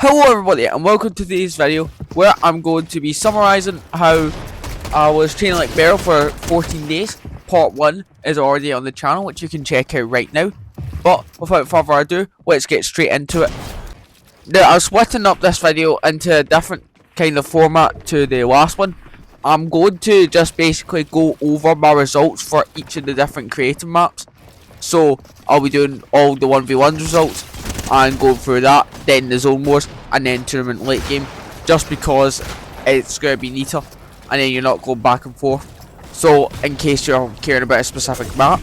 Hello everybody and welcome to today's video where I'm going to be summarising how I was training like Mero for 14 days. Part 1 is already on the channel, which you can check out right now. But without further ado, let's get straight into it. Now, I'm splitting up this video into a different kind of format to the last one. I'm going to just basically go over my results for each of the different creative maps. So I'll be doing all the 1v1 results and going through that, then the zone wars, and then tournament late game, just because it's going to be neater and then you're not going back and forth. So in case you're caring about a specific map,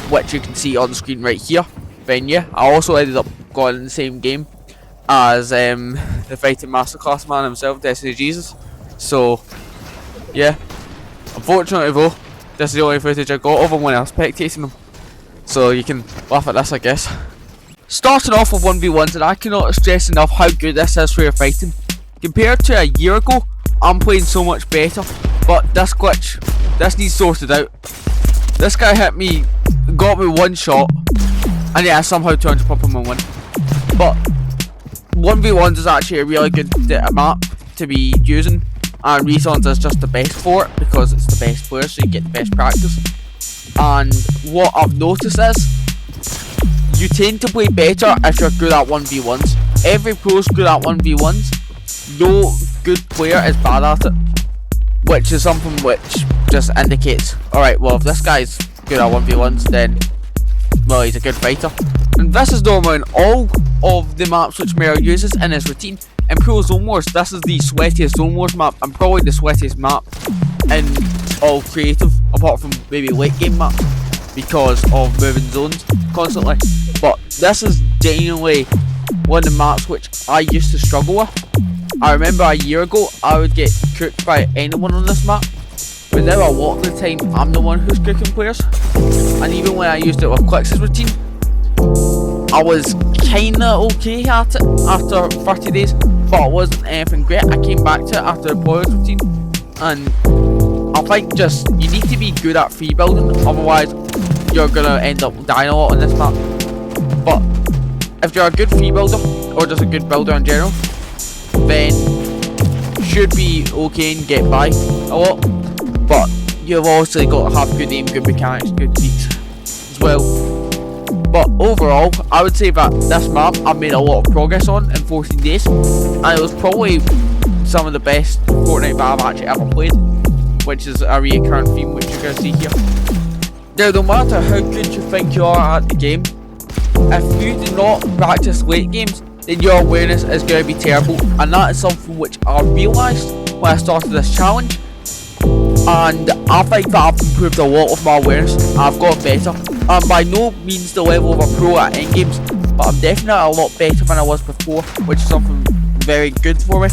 which you can see on the screen right here, then yeah, I also ended up going in the same game as the fighting masterclass man himself, Destiny Jesus. So yeah, unfortunately though, this is the only footage I got of him when I was spectating him, so you can laugh at this, I guess. Starting off with 1v1s, and I cannot stress enough how good this is for your fighting. Compared to a year ago, I'm playing so much better, but this glitch, this needs sorted out. This guy hit me, got me one shot, and yeah, I somehow 200 pop him and win. But 1v1s is actually a really good map to be using, and Resons is just the best for it because it's the best player, so you get the best practice. And what I've noticed is, you tend to play better if you're good at 1v1s. Every pro's good at 1v1s. No good player is bad at it, which is something which just indicates, alright, well if this guy's good at 1v1s, then well, he's a good fighter. And this is normal in all of the maps which Mero uses in his routine. In Pro Zone Wars, this is the sweatiest Zone Wars map, and probably the sweatiest map in all creative, apart from maybe late game maps, because of moving zones constantly. But this is genuinely one of the maps which I used to struggle with. I remember a year ago I would get cooked by anyone on this map, but now a lot of the time I'm the one who's cooking players. And even when I used it with Clix's routine, I was kinda okay at it after 30 days, but it wasn't anything great. I came back to it after the boilers routine, and I think just you need to be good at free building, otherwise you're gonna end up dying a lot on this map. But if you're a good free builder, or just a good builder in general, then you should be okay and get by a lot. But you've also got to have good aim, good mechanics, good peaks as well. But overall, I would say that this map I've made a lot of progress on in 14 days, and it was probably some of the best Fortnite that I've actually ever played, which is a recurrent theme which you're going to see here. Now, no matter how good you think you are at the game, if you do not practice late games, then your awareness is going to be terrible, and that is something which I realised when I started this challenge, and I think that I've improved a lot of my awareness. I've got better. I'm by no means the level of a pro at endgames, but I'm definitely a lot better than I was before, which is something very good for me.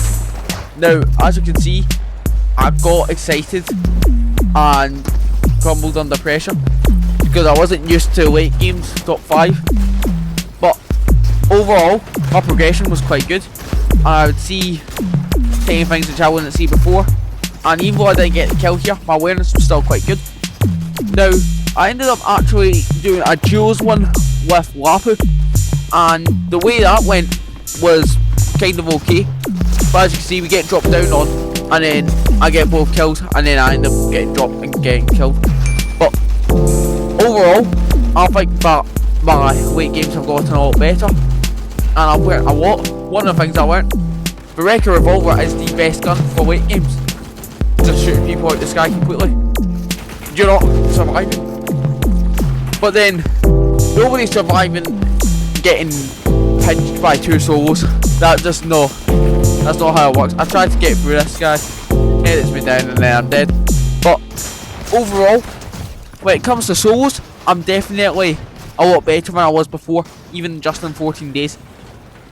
Now, as you can see, I got excited and crumbled under pressure because I wasn't used to late games top 5. But overall, my progression was quite good, and I would see tiny things which I wouldn't see before. And even though I didn't get the kill here, my awareness was still quite good. Now, I ended up actually doing a duos one with Lapu, and the way that went was kind of okay. But as you can see, we get dropped down on, and then I get both kills, and then I end up getting dropped and getting killed. But overall, I think that my late games have gotten a lot better, and I've learnt a lot. One of the things I learnt, the Wrecker Revolver is the best gun for late games. Just shooting people out the sky completely. You're not surviving. But then, nobody's surviving getting pinched by 2 solos. That's not how it works. I tried to get through this guy, he hits me down and then I'm dead. But overall, when it comes to solos, I'm definitely a lot better than I was before, even just in 14 days.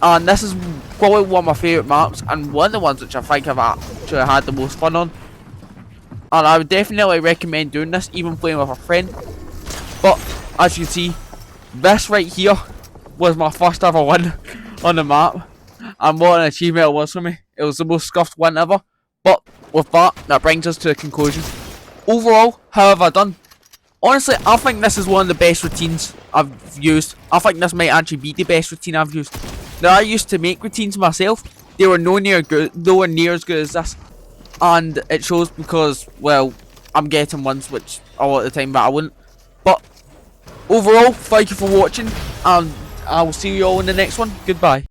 And this is probably one of my favourite maps, and one of the ones which I think I've actually had the most fun on. And I would definitely recommend doing this, even playing with a friend. But as you can see, this right here was my first ever win on the map, and what an achievement it was for me. It was the most scuffed win ever. But with that brings us to the conclusion. Overall, how have I done? Honestly, I think this is one of the best routines I've used. I think this might actually be the best routine I've used. Now, I used to make routines myself, they were nowhere near as good as this, and it shows because, well, I'm getting ones which a lot of the time that I wouldn't. But overall, thank you for watching, and I will see you all in the next one. Goodbye.